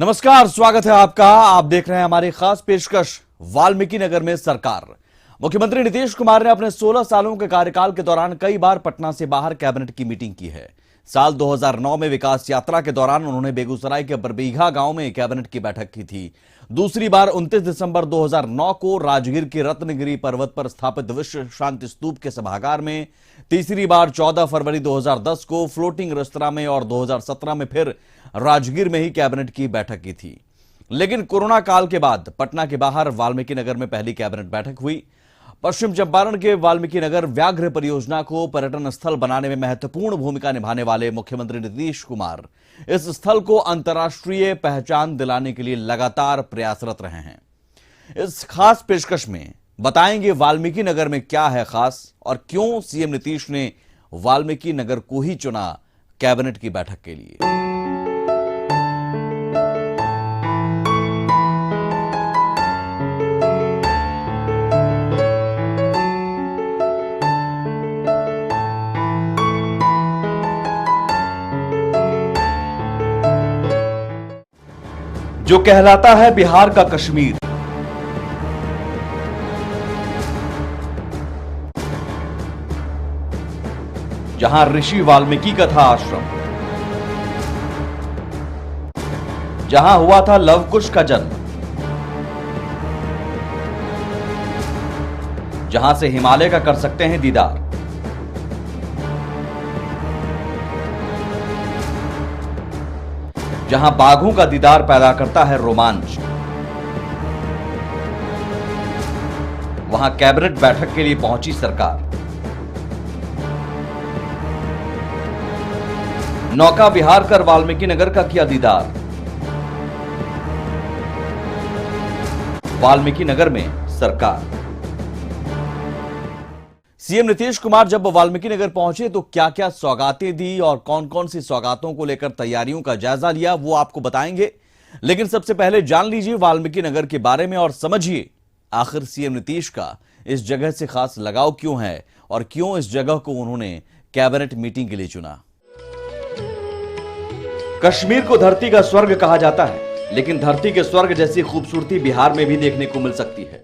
नमस्कार, स्वागत है आपका। आप देख रहे हैं हमारी खास पेशकश वाल्मीकि नगर में सरकार। मुख्यमंत्री नीतीश कुमार ने अपने 16 सालों के कार्यकाल के दौरान कई बार पटना से बाहर कैबिनेट की मीटिंग की है। साल 2009 में विकास यात्रा के दौरान उन्होंने बेगूसराय के बरबीघा गांव में कैबिनेट की बैठक की थी। दूसरी बार 29 दिसंबर 2009 को राजगीर के रत्नगिरी पर्वत पर स्थापित विश्व शांति स्तूप के सभागार में, तीसरी बार 14 फरवरी 2010 को फ्लोटिंग रेस्तरां में और 2017 में फिर राजगीर में ही कैबिनेट की बैठक की थी। लेकिन कोरोना काल के बाद पटना के बाहर वाल्मीकि नगर में पहली कैबिनेट बैठक हुई। पश्चिम चंपारण के वाल्मीकि नगर व्याघ्र परियोजना को पर्यटन स्थल बनाने में महत्वपूर्ण भूमिका निभाने वाले मुख्यमंत्री नीतीश कुमार इस स्थल को अंतर्राष्ट्रीय पहचान दिलाने के लिए लगातार प्रयासरत रहे हैं। इस खास पेशकश में बताएंगे वाल्मीकि नगर में क्या है खास और क्यों सीएम नीतीश ने वाल्मीकि नगर को ही चुना कैबिनेट की बैठक के लिए। जो कहलाता है बिहार का कश्मीर, जहां ऋषि वाल्मीकि का था आश्रम, जहां हुआ था लव कुश का जन्म, जहां से हिमालय का कर सकते हैं दीदार, जहां बाघों का दीदार पैदा करता है रोमांच, वहां कैबिनेट बैठक के लिए पहुंची सरकार। नौका विहार कर वाल्मीकि नगर का किया दीदार। वाल्मीकि नगर में सरकार। सीएम नीतीश कुमार जब वाल्मीकि नगर पहुंचे तो क्या क्या सौगातें दी और कौन कौन सी सौगातों को लेकर तैयारियों का जायजा लिया, वो आपको बताएंगे। लेकिन सबसे पहले जान लीजिए वाल्मीकि नगर के बारे में और समझिए आखिर सीएम नीतीश का इस जगह से खास लगाव क्यों है और क्यों इस जगह को उन्होंने कैबिनेट मीटिंग के लिए चुना। कश्मीर को धरती का स्वर्ग कहा जाता है, लेकिन धरती के स्वर्ग जैसी खूबसूरती बिहार में भी देखने को मिल सकती है।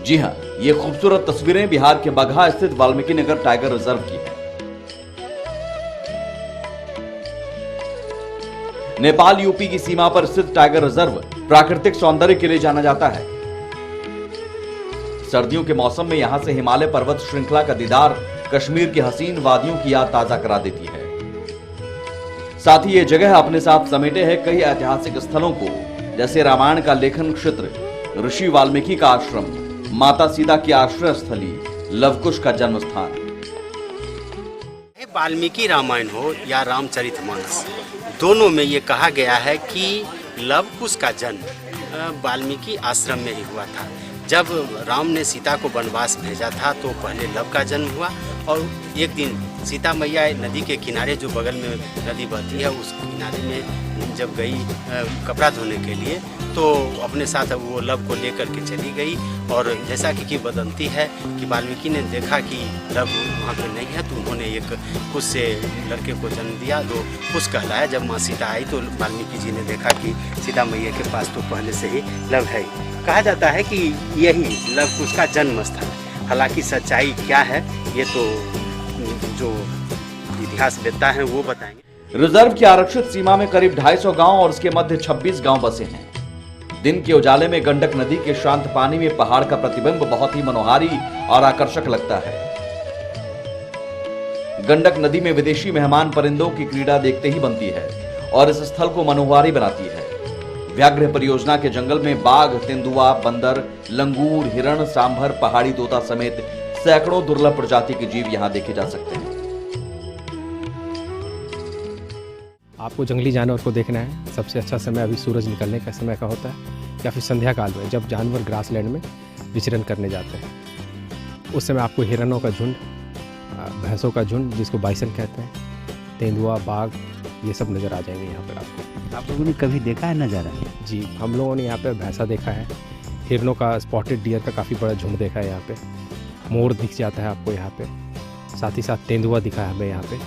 जी हां, ये खूबसूरत तस्वीरें बिहार के बगहा स्थित वाल्मीकि नगर टाइगर रिजर्व की हैं। नेपाल यूपी की सीमा पर स्थित टाइगर रिजर्व प्राकृतिक सौंदर्य के लिए जाना जाता है। सर्दियों के मौसम में यहां से हिमालय पर्वत श्रृंखला का दीदार कश्मीर की हसीन वादियों की याद ताजा करा देती है। साथ ही ये जगह अपने साथ समेटे है कई ऐतिहासिक स्थलों को, जैसे रामायण का लेखन क्षेत्र, ऋषि वाल्मीकि का आश्रम, माता सीता की आश्रय स्थली, लवकुश का जन्म स्थान। वाल्मीकि रामायण हो या रामचरितमानस, दोनों में ये कहा गया है कि लवकुश का जन्म वाल्मीकि आश्रम में ही हुआ था। जब राम ने सीता को वनवास भेजा था तो पहले लव का जन्म हुआ और एक दिन सीता मैया नदी के किनारे, जो बगल में नदी बहती है, उस किनारे में जब गई कपड़ा धोने के लिए तो अपने साथ वो लव को लेकर के चली गई। और जैसा कि बदंती है कि वाल्मीकि ने देखा कि लव वहाँ पर नहीं है तो उन्होंने एक कुश से लड़के को जन्म दिया जो कुश कहलाया। जब माँ सीता आई तो वाल्मीकि जी ने देखा कि सीता मैया के पास तो पहले से ही लव है। कहा जाता है कि यही लव कुश का जन्म स्थल। हालांकि सच्चाई क्या है ये तो जो इतिहास वेत्ता है वो बताएंगे। रिजर्व की आरक्षित सीमा में करीब 250 गांव और उसके मध्य 26 गांव बसे हैं। दिन के उजाले में गंडक नदी के शांत पानी में पहाड़ का प्रतिबिंब बहुत ही मनोहारी और आकर्षक लगता है। गंडक नदी में विदेशी मेहमान परिंदों की क्रीड़ा देखते ही बनती है और इस स्थल को मनोहारी बनाती है। व्याघ्र परियोजना के जंगल में बाघ, तेंदुआ, बंदर, लंगूर, हिरण, सांभर, पहाड़ी तोता समेत सैकड़ों दुर्लभ प्रजाति के जीव यहां देखे जा सकते हैं। आपको जंगली जानवर को देखना है, सबसे अच्छा समय अभी सूरज निकलने का समय का होता है या फिर संध्या काल में, जब जानवर ग्रासलैंड में विचरण करने जाते हैं। उस समय आपको हिरणों का झुंड, भैंसों का झुंड जिसको बाइसन कहते हैं, तेंदुआ, बाघ, ये सब नज़र आ जाएंगे यहाँ पर आपको। आप लोगों ने कभी देखा है नज़ारा? जी, हम लोगों ने यहाँ पे भैंसा देखा है, हिरणों का, स्पॉटेड डियर का काफ़ी बड़ा झुंड देखा है यहाँ पे, मोर दिख जाता है आपको यहाँ पे, साथ ही साथ तेंदुआ दिखा है हमें यहाँ पे,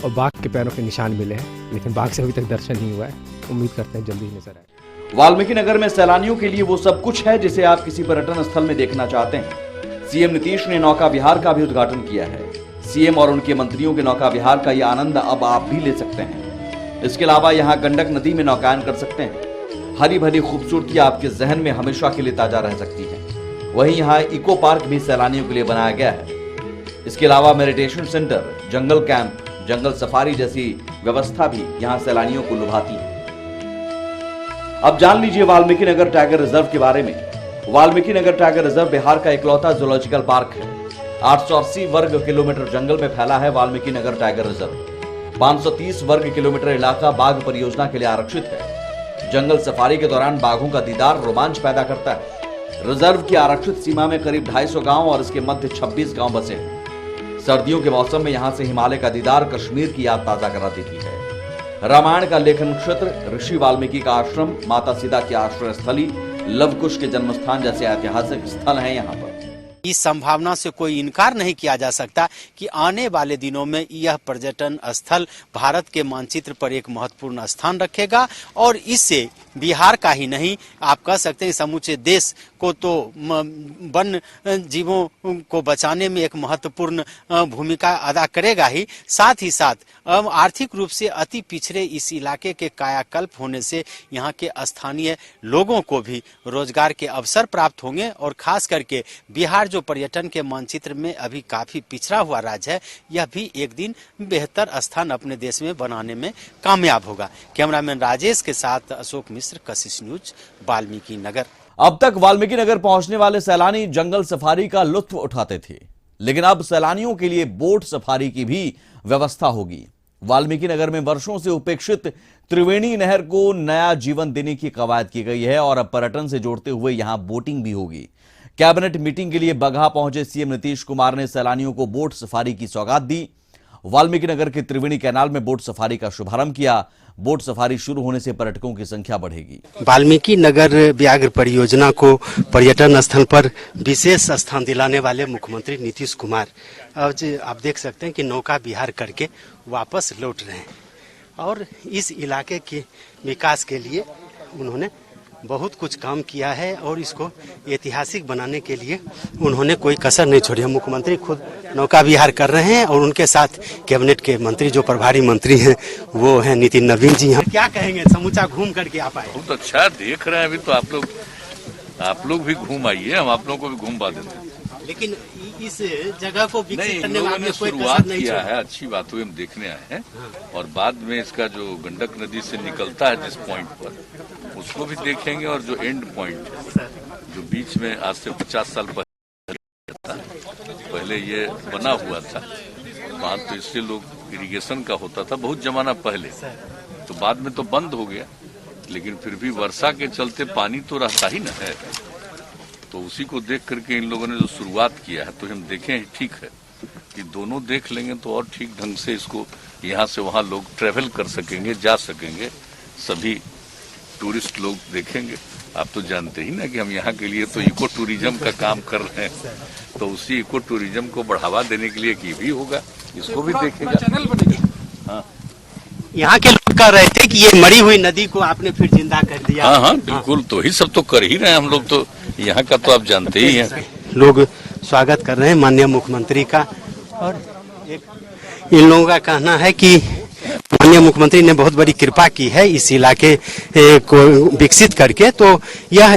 और बाघ के पैरों के निशान मिले हैं, लेकिन बाघ से अभी तक दर्शन नहीं हुआ है। उम्मीद करते हैं जल्दी ही नजर आए। वाल्मीकि नगर में सैलानियों के लिए वो सब कुछ है जिसे आप किसी पर्यटन स्थल में देखना चाहते हैं। सीएम नीतीश ने नौका विहार का भी उद्घाटन किया है। सीएम और उनके मंत्रियों के नौका विहार का यह आनंद अब आप भी ले सकते हैं। इसके अलावा यहाँ गंडक नदी में नौकायन कर सकते हैं। हरी भरी खूबसूरती आपके जहन में हमेशा के लिए ताजा रह सकती है। वहीं यहाँ इको पार्क भी सैलानियों के लिए बनाया गया है। इसके अलावा मेडिटेशन सेंटर, जंगल कैंप, जंगल सफारी जैसी व्यवस्था भी यहाँ सैलानियों को लुभाती है। अब जान लीजिए वाल्मीकि नगर टाइगर रिजर्व के बारे में। वाल्मीकि नगर टाइगर रिजर्व बिहार का इकलौता जूलॉजिकल पार्क है। 880 वर्ग किलोमीटर जंगल में फैला है वाल्मीकि नगर टाइगर रिजर्व। 530 वर्ग किलोमीटर इलाका बाघ परियोजना के लिए आरक्षित है। जंगल सफारी के दौरान बाघों का दीदार रोमांच पैदा करता है। रिजर्व की आरक्षित सीमा में करीब 250 गांव और इसके मध्य 26 गांव बसे हैं। सर्दियों के मौसम में यहां से हिमालय का दीदार कश्मीर की याद ताजा करा देती है। रामायण का लेखन क्षेत्र, ऋषि वाल्मीकि का आश्रम, माता सीता की आश्रय स्थली, लव कुश के जन्म स्थान जैसे ऐतिहासिक स्थल हैं यहाँ पर। इस संभावना से कोई इनकार नहीं किया जा सकता कि आने वाले दिनों में यह पर्यटन स्थल भारत के मानचित्र पर एक महत्वपूर्ण स्थान रखेगा और इससे बिहार का ही नहीं, आप कह सकते हैं समूचे देश को तो वन जीवों को बचाने में एक महत्वपूर्ण भूमिका अदा करेगा ही। साथ ही साथ आर्थिक रूप से अति पिछड़े इस इलाके के कायाकल्प होने से यहाँ के स्थानीय लोगों को भी रोजगार के अवसर प्राप्त होंगे और खास करके बिहार जो पर्यटन के मानचित्र में अभी काफी पिछड़ा हुआ राज्य है, यह भी एक दिन बेहतर स्थान अपने देश में बनाने में कामयाब होगा। कैमरामैन राजेश के साथ अशोक मिश्र, कशिश न्यूज, वाल्मीकि नगर। अब तक वाल्मीकि नगर पहुंचने वाले सैलानी जंगल सफारी का लुत्फ उठाते थे, लेकिन अब सैलानियों के लिए बोट सफारी की भी व्यवस्था होगी। वाल्मीकि नगर में वर्षों से उपेक्षित त्रिवेणी नहर को नया जीवन देने की कवायद की गई है और अब पर्यटन से जोड़ते हुए यहां बोटिंग भी होगी। कैबिनेट मीटिंग के लिए बगहा पहुंचे सीएम नीतीश कुमार ने सैलानियों को बोट सफारी की सौगात दी। वाल्मीकि नगर के त्रिवेणी कैनाल में बोट सफारी का शुभारंभ किया। बोट सफारी शुरू होने से पर्यटकों की संख्या बढ़ेगी। वाल्मीकि नगर व्याघ्र परियोजना को पर्यटन स्थल पर विशेष स्थान दिलाने वाले मुख्यमंत्री नीतीश कुमार आज आप देख सकते हैं कि नौका विहार करके वापस लौट रहे हैं और इस इलाके के विकास के लिए उन्होंने बहुत कुछ काम किया है और इसको ऐतिहासिक बनाने के लिए उन्होंने कोई कसर नहीं छोड़ी है। मुख्यमंत्री खुद नौका विहार कर रहे हैं और उनके साथ कैबिनेट के मंत्री जो प्रभारी मंत्री हैं वो हैं नितिन नवीन जी। हम क्या कहेंगे, समूचा घूम करके आप आए? बहुत अच्छा देख रहे हैं। अभी तो आप लोग भी घूम आइए, हम आप लोगों को भी घूम पा देते हैं। लेकिन इस जगह को विकसित करने में आपने कोई शुरुआत कसर नहीं किया छोड़ी है। अच्छी बात हुई, हम देखने आए हैं और बाद में इसका जो गंडक नदी से निकलता है जिस पॉइंट पर, उसको भी देखेंगे और जो एंड पॉइंट है जो बीच में आज से 50 साल पहले ये बना हुआ था, वहाँ तो इससे लोग इरिगेशन का होता था बहुत जमाना पहले, तो बाद में तो बंद हो गया, लेकिन फिर भी वर्षा के चलते पानी तो रहता ही न है। तो उसी को देख करके इन लोगों ने जो शुरुआत किया है, तो हम देखें ठीक है कि दोनों देख लेंगे तो और ठीक ढंग से इसको यहाँ से वहाँ लोग ट्रेवल कर सकेंगे, जा सकेंगे, सभी टूरिस्ट लोग देखेंगे। आप तो जानते ही ना कि हम यहाँ के लिए तो इको टूरिज्म का काम कर रहे हैं, तो उसी इको टूरिज्म को बढ़ावा देने के लिए की भी होगा, इसको भी देखेगा। हाँ, यहाँ के लोग कह रहे थे कि ये मरी हुई नदी को आपने फिर जिंदा कर दिया। हाँ हाँ बिल्कुल, तो ही सब तो कर ही रहे हैं हम लोग, तो यहाँ का तो आप जानते ही हैं। लोग स्वागत कर रहे हैं माननीय मुख्यमंत्री का और इन लोगों का कहना है कि माननीय मुख्यमंत्री ने बहुत बड़ी कृपा की है इस इलाके को विकसित करके, तो यह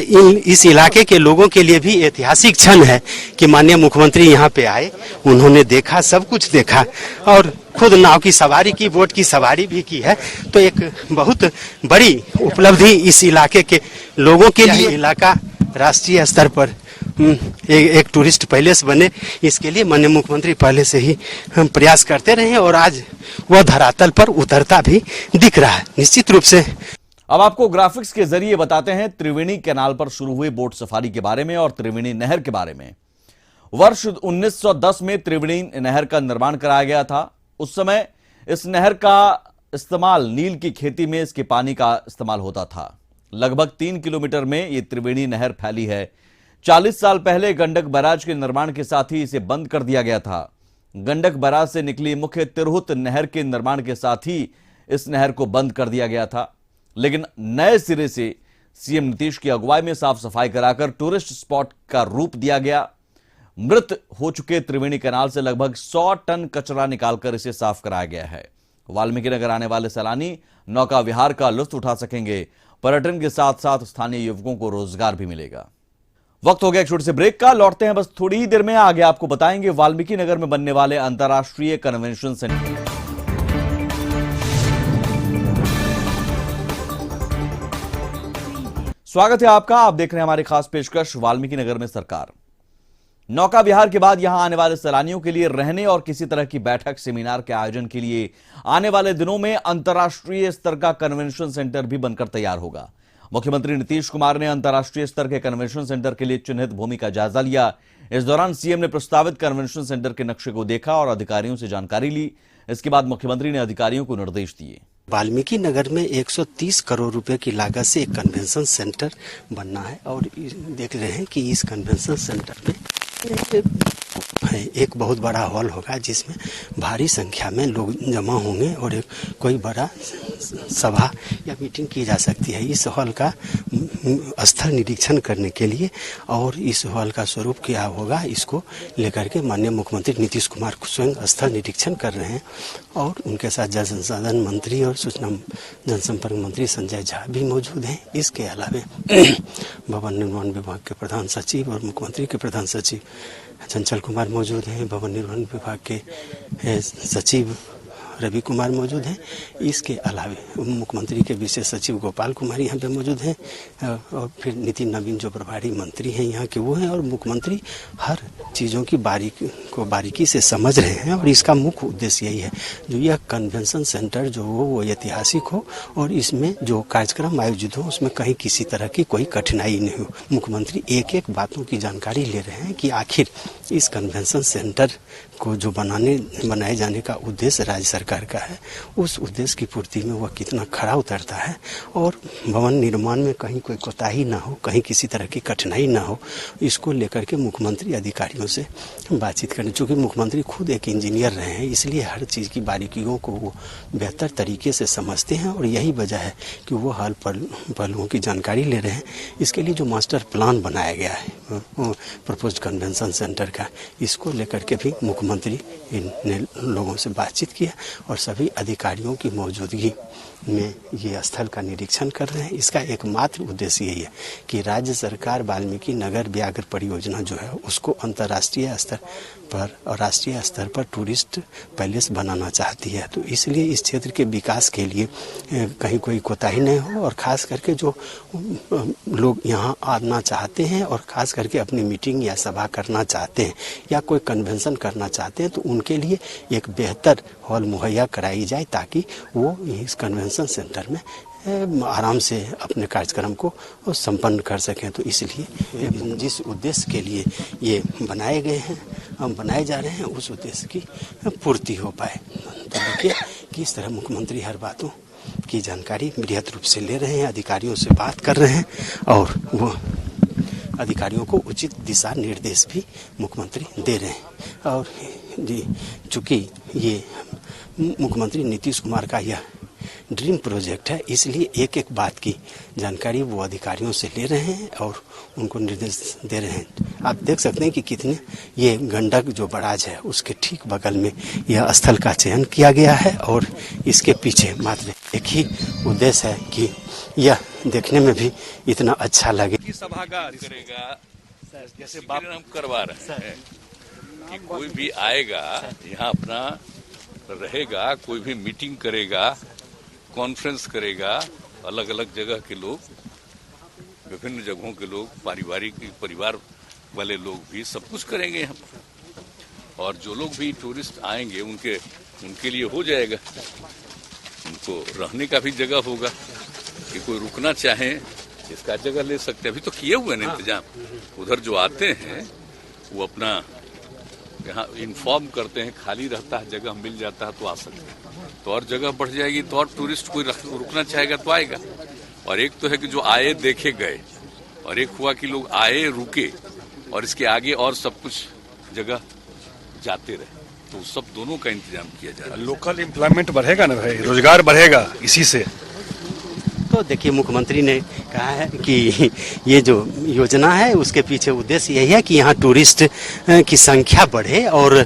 इस इलाके के लोगों के लिए भी ऐतिहासिक क्षण है कि माननीय मुख्यमंत्री यहाँ पे आए, उन्होंने देखा, सब कुछ देखा और खुद नाव की सवारी की, बोट की सवारी भी की है। तो एक बहुत बड़ी उपलब्धि इस इलाके के लोगों के लिए, इलाका राष्ट्रीय स्तर पर एक टूरिस्ट पैलेस बने, इसके लिए माननीय मुख्यमंत्री पहले से ही हम प्रयास करते रहे और आज वह धरातल पर उतरता भी दिख रहा है निश्चित रूप से। अब आपको ग्राफिक्स के जरिए बताते हैं त्रिवेणी कैनाल पर शुरू हुए बोट सफारी के बारे में और त्रिवेणी नहर के बारे में। वर्ष 1910 में त्रिवेणी नहर का निर्माण कराया गया था। उस समय इस नहर का इस्तेमाल नील की खेती में इसके पानी का इस्तेमाल होता था। लगभग 3 किलोमीटर में ये त्रिवेणी नहर फैली है। 40 साल पहले गंडक बैराज के निर्माण के साथ ही इसे बंद कर दिया गया था। गंडक बराज से निकली मुख्य तिरहुत नहर के निर्माण के साथ ही इस नहर को बंद कर दिया गया था, लेकिन नए सिरे से सीएम नीतीश की अगुवाई में साफ सफाई कराकर टूरिस्ट स्पॉट का रूप दिया गया। मृत हो चुके त्रिवेणी कैनाल से लगभग 100 टन कचरा निकालकर इसे साफ कराया गया है। वाल्मीकि नगर आने वाले सैलानी नौका विहार का लुत्फ उठा सकेंगे। पर्यटन के साथ साथ स्थानीय युवकों को रोजगार भी मिलेगा। वक्त हो गया एक छोटे से ब्रेक का, लौटते हैं बस थोड़ी ही देर में। आगे आपको बताएंगे वाल्मीकि नगर में बनने वाले अंतर्राष्ट्रीय कन्वेंशन सेंटर। स्वागत है आपका, आप देख रहे हैं हमारी खास पेशकश वाल्मीकि नगर में सरकार। नौका विहार के बाद यहां आने वाले सैलानियों के लिए रहने और किसी तरह की बैठक सेमिनार के आयोजन के लिए आने वाले दिनों में अंतर्राष्ट्रीय स्तर का कन्वेंशन सेंटर भी बनकर तैयार होगा। मुख्यमंत्री नीतीश कुमार ने अंतर्राष्ट्रीय स्तर के कन्वेंशन सेंटर के लिए चिन्हित भूमि का जायजा लिया। इस दौरान सीएम ने प्रस्तावित कन्वेंशन सेंटर के नक्शे को देखा और अधिकारियों से जानकारी ली। इसके बाद मुख्यमंत्री ने अधिकारियों को निर्देश दिए। वाल्मीकि नगर में 130 करोड़ रुपए की लागत से एक कन्वेंशन सेंटर बनना है और देख रहे हैं कि इस कन्वेंशन सेंटर में एक बहुत बड़ा हॉल होगा जिसमें भारी संख्या में लोग जमा होंगे और एक कोई बड़ा सभा या मीटिंग की जा सकती है। इस हॉल का स्थल निरीक्षण करने के लिए और इस हॉल का स्वरूप क्या होगा, इसको लेकर के माननीय मुख्यमंत्री नीतीश कुमार स्वयं स्थल निरीक्षण कर रहे हैं और उनके साथ जल संसाधन मंत्री और सूचना जनसंपर्क मंत्री संजय झा भी मौजूद हैं। इसके अलावा भवन निर्माण विभाग के प्रधान सचिव और मुख्यमंत्री के प्रधान सचिव चंचल कुमार मौजूद हैं। भवन निर्माण विभाग के सचिव रवि कुमार मौजूद हैं। इसके अलावा मुख्यमंत्री के विशेष सचिव गोपाल कुमार यहाँ पे मौजूद हैं और फिर नितिन नवीन जो प्रभारी मंत्री हैं यहाँ के वो हैं और मुख्यमंत्री हर चीज़ों की बारीकी से समझ रहे हैं और इसका मुख्य उद्देश्य यही है जो यह कन्वेंशन सेंटर जो हो वो ऐतिहासिक हो और इसमें जो कार्यक्रम आयोजित हो उसमें कहीं किसी तरह की कोई कठिनाई नहीं हो। मुख्यमंत्री एक एक बातों की जानकारी ले रहे हैं कि आखिर इस कन्वेंशन सेंटर को जो बनाए जाने का उद्देश्य राज्य सरकार का है उस उद्देश्य की पूर्ति में वह कितना खरा उतरता है और भवन निर्माण में कहीं कोई कोताही ना हो, कहीं किसी तरह की कठिनाई ना हो, इसको लेकर के मुख्यमंत्री अधिकारियों से बातचीत करें। चूँकि मुख्यमंत्री खुद एक इंजीनियर रहे हैं इसलिए हर चीज़ की बारीकियों को वो बेहतर तरीके से समझते हैं और यही वजह है कि वो हाल पहलुओं की जानकारी ले रहे हैं। इसके लिए जो मास्टर प्लान बनाया गया है प्रपोज्ड कन्वेंशन सेंटर का, इसको लेकर के भी मुख्यमंत्री ने लोगों से बातचीत किया और सभी अधिकारियों की मौजूदगी में ये स्थल का निरीक्षण कर रहे हैं। इसका एकमात्र उद्देश्य यही है कि राज्य सरकार वाल्मीकि नगर व्याघ्र परियोजना जो है उसको अंतर्राष्ट्रीय स्तर पर और राष्ट्रीय स्तर पर टूरिस्ट पैलेस बनाना चाहती है। तो इसलिए इस क्षेत्र के विकास के लिए कहीं कोई कोताही नहीं हो और ख़ास करके जो लोग यहाँ आना चाहते हैं और ख़ास करके अपनी मीटिंग या सभा करना चाहते हैं या कोई कन्वेंशन करना चाहते हैं तो उनके लिए एक बेहतर हॉल मुहैया कराई जाए ताकि वो इस कन्वेंशन सेंटर में आराम से अपने कार्यक्रम को संपन्न कर सकें। तो इसलिए जिस उद्देश्य के लिए ये बनाए गए हैं हम बनाए जा रहे हैं उस उद्देश्य की पूर्ति हो पाए। तो देखिए कि इस तरह मुख्यमंत्री हर बातों की जानकारी बृहद रूप से ले रहे हैं, अधिकारियों से बात कर रहे हैं और वो अधिकारियों को उचित दिशा निर्देश भी मुख्यमंत्री दे रहे हैं। और जी चूँकि ये मुख्यमंत्री नीतीश कुमार का यह ड्रीम प्रोजेक्ट है इसलिए एक एक बात की जानकारी वो अधिकारियों से ले रहे हैं और उनको निर्देश दे रहे हैं। आप देख सकते हैं कि कितने ये गंडक जो बराज है उसके ठीक बगल में यह स्थल का चयन किया गया है और इसके पीछे मात्र एक ही उद्देश्य है कि यह देखने में भी इतना अच्छा लगे। सभागार करेगा जैसे हम करवा रहे हैं कि कोई भी आएगा यहाँ अपना रहेगा, कोई भी मीटिंग करेगा, कॉन्फ्रेंस करेगा, अलग अलग जगह के लोग, विभिन्न जगहों के लोग, परिवार वाले लोग भी सब कुछ करेंगे यहाँ और जो लोग भी टूरिस्ट आएंगे उनके लिए हो जाएगा, उनको रहने का भी जगह होगा कि कोई रुकना चाहे इसका जगह ले सकते हैं। अभी तो किए हुए हैं इंतजाम, उधर जो आते हैं वो अपना यहाँ इन्फॉर्म करते हैं, खाली रहता है जगह मिल जाता है तो आ सकते हैं। तो और जगह बढ़ जाएगी तो और टूरिस्ट कोई रुकना चाहेगा तो आएगा। और एक तो है कि जो आए देखे गए और एक हुआ कि लोग आए रुके और इसके आगे और सब कुछ जगह जाते रहे। तो सब दोनों का इंतजाम किया जा रहा है। लोकल एम्प्लॉयमेंट बढ़ेगा ना भाई, रोजगार बढ़ेगा इसी से। तो देखिए, मुख्यमंत्री ने कहा है कि ये जो योजना है उसके पीछे उद्देश्य यही है कि यहाँ टूरिस्ट की संख्या बढ़े और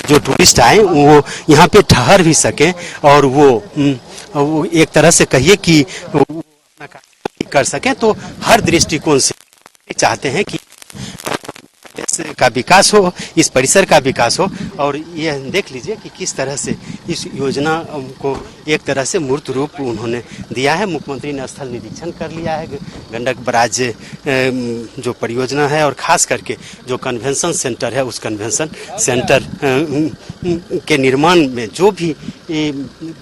जो टूरिस्ट आए वो यहाँ पे ठहर भी सकें और वो एक तरह से कहिए कि वो अपना काम कर सकें। तो हर दृष्टिकोण से चाहते हैं कि देश का विकास हो, इस परिसर का विकास हो। और ये देख लीजिए कि किस तरह से इस योजना को एक तरह से मूर्त रूप उन्होंने दिया है। मुख्यमंत्री ने स्थल निरीक्षण कर लिया है गंडक बराज जो परियोजना है और खास करके जो कन्वेंशन सेंटर है उस कन्वेंशन सेंटर के निर्माण में जो भी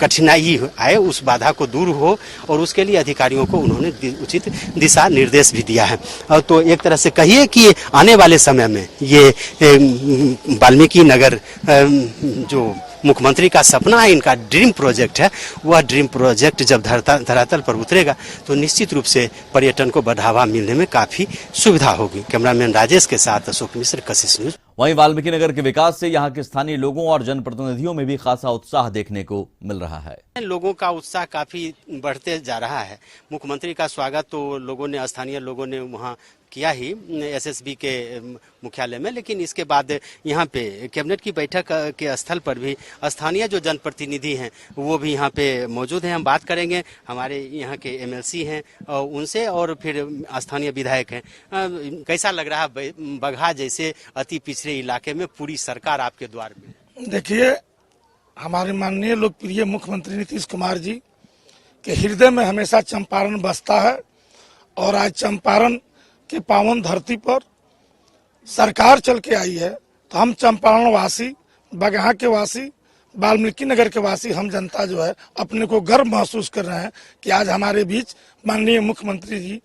कठिनाई आए उस बाधा को दूर हो और उसके लिए अधिकारियों को उन्होंने उचित दिशा निर्देश भी दिया है। और तो एक तरह से कहिए कि आने वाले समय में ये वाल्मीकि नगर जो मुख्यमंत्री का सपना है, इनका ड्रीम प्रोजेक्ट है, वह ड्रीम प्रोजेक्ट जब धरातल पर उतरेगा तो निश्चित रूप से पर्यटन को बढ़ावा मिलने में काफी सुविधा होगी। कैमरामैन राजेश के साथ अशोक मिश्र, कशिश न्यूज। वहीं वाल्मीकि नगर के विकास से यहां के स्थानीय लोगों और जनप्रतिनिधियों में भी खासा उत्साह देखने को मिल रहा है। लोगों का उत्साह काफी बढ़ते जा रहा है। मुख्यमंत्री का स्वागत तो लोगों ने, स्थानीय लोगों ने वहां किया ही एसएसबी के मुख्यालय में, लेकिन इसके बाद यहाँ पे कैबिनेट की बैठक के स्थल पर भी स्थानीय जो जनप्रतिनिधि हैं वो भी यहाँ पे मौजूद हैं। हम बात करेंगे हमारे यहाँ के एमएलसी हैं उनसे और फिर स्थानीय विधायक हैं। कैसा लग रहा है बगहा जैसे अति पिछड़े इलाके में पूरी सरकार आपके द्वार में? देखिए, हमारे माननीय लोकप्रिय मुख्यमंत्री नीतीश कुमार जी के हृदय में हमेशा चंपारण बसता है और आज चंपारण के पावन धरती पर सरकार चल के आई है। तो हम चंपारण वासी, बगहा के वासी, वाल्मीकि नगर के वासी, हम जनता जो है अपने को गर्व महसूस कर रहे हैं कि आज हमारे बीच माननीय मुख्यमंत्री जी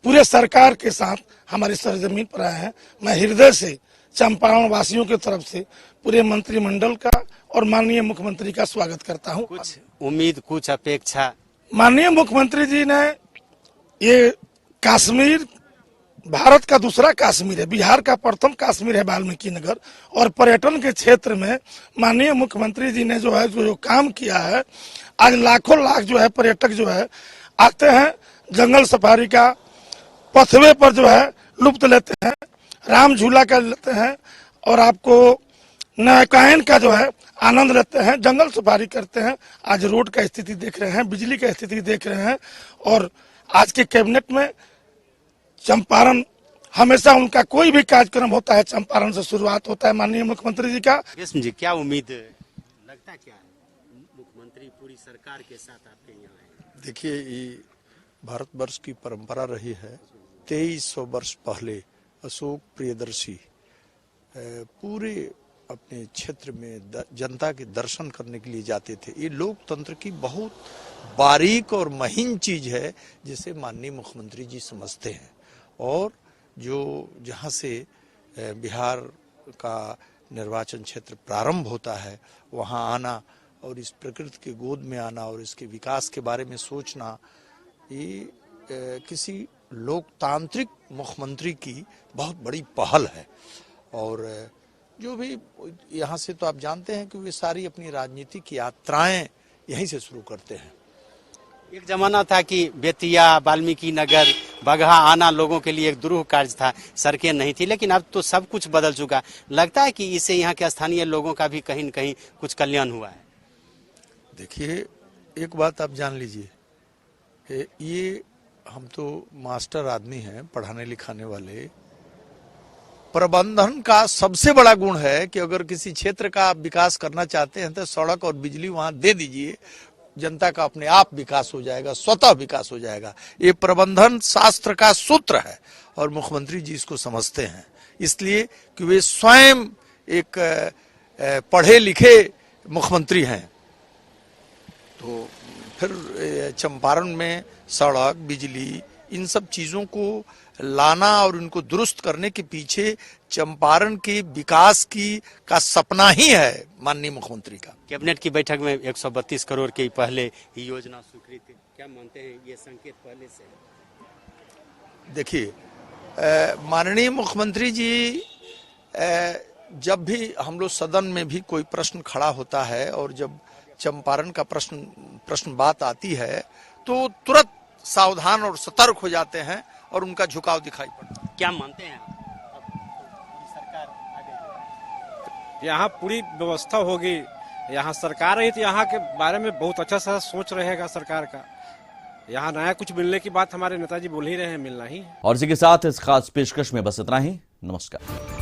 पूरे सरकार के साथ हमारी सरजमीन पर आए हैं। मैं हृदय से चंपारण वासियों की तरफ से पूरे मंत्रिमंडल का और माननीय मुख्यमंत्री का स्वागत करता हूं। कुछ उम्मीद, कुछ अपेक्षा? माननीय मुख्यमंत्री जी ने ये कश्मीर भारत का दूसरा कश्मीर है, बिहार का प्रथम कश्मीर है वाल्मीकि नगर, और पर्यटन के क्षेत्र में माननीय मुख्यमंत्री जी ने जो है जो काम किया है, आज लाखों लाख जो है पर्यटक जो है आते हैं, जंगल सफारी का पथवे पर जो है लुप्त लेते हैं, राम झूला का लेते हैं और आपको नौकायन का जो है आनंद लेते हैं, जंगल सफारी करते हैं। आज रोड का स्थिति देख रहे हैं, बिजली का स्थिति देख रहे हैं और आज के कैबिनेट में चंपारण हमेशा उनका कोई भी कार्यक्रम होता है चंपारण से शुरुआत होता है माननीय मुख्यमंत्री जी का। जी, क्या उम्मीद लगता क्या है मुख्यमंत्री पूरी सरकार के साथ आपके यहाँ आए? देखिए, ये भारतवर्ष की परंपरा रही है। 2300 वर्ष पहले अशोक प्रियदर्शी पूरे अपने क्षेत्र में जनता के दर्शन करने के लिए जाते थे। ये लोकतंत्र की बहुत बारीक और महीन चीज है जिसे माननीय मुख्यमंत्री जी समझते हैं। और जो जहाँ से बिहार का निर्वाचन क्षेत्र प्रारंभ होता है वहाँ आना और इस प्रकृति के गोद में आना और इसके विकास के बारे में सोचना, ये किसी लोकतांत्रिक मुख्यमंत्री की बहुत बड़ी पहल है। और जो भी यहाँ से तो आप जानते हैं कि वे सारी अपनी राजनीतिक यात्राएं यहीं से शुरू करते हैं। एक जमाना था कि बेतिया, वाल्मीकि नगर, बगहा आना लोगों के लिए एक दुरूह कार्य था, सड़कें नहीं थी, लेकिन अब तो सब कुछ बदल चुका। लगता है कि इससे यहाँ के स्थानीय लोगों का भी कहीं न कहीं कुछ कल्याण हुआ है। देखिए, एक बात आप जान लीजिए, ये हम तो मास्टर आदमी हैं, पढ़ाने लिखाने वाले। प्रबंधन का सबसे बड़ा गुण है कि अगर किसी क्षेत्र का आप विकास करना चाहते हैं तो सड़क और बिजली वहां दे दीजिए, जनता का अपने आप विकास हो जाएगा, स्वतः विकास हो जाएगा। ये प्रबंधन शास्त्र का सूत्र है और मुख्यमंत्री जी इसको समझते हैं, इसलिए कि वे स्वयं एक पढ़े लिखे मुख्यमंत्री हैं। तो फिर चंपारण में सड़क, बिजली, इन सब चीजों को लाना और इनको दुरुस्त करने के पीछे चंपारण के विकास का सपना ही है माननीय मुख्यमंत्री का। कैबिनेट की बैठक में 132 करोड़ के पहले ही योजना स्वीकृत, क्या मानते हैं ये संकेत पहले से? देखिए, माननीय मुख्यमंत्री जी जब भी हम लोग सदन में भी कोई प्रश्न खड़ा होता है और जब चंपारण का प्रश्न बात आती है तो तुरंत सावधान और सतर्क हो जाते हैं और उनका झुकाव दिखाई पड़ता है। क्या मानते हैं आप? यहाँ पूरी व्यवस्था होगी, यहाँ सरकार रही तो यहाँ के बारे में बहुत अच्छा सा सोच रहेगा सरकार का। यहाँ नया कुछ मिलने की बात हमारे नेताजी बोल ही रहे हैं, मिलना ही है। और इसी के साथ इस खास पेशकश में बस इतना ही। नमस्कार।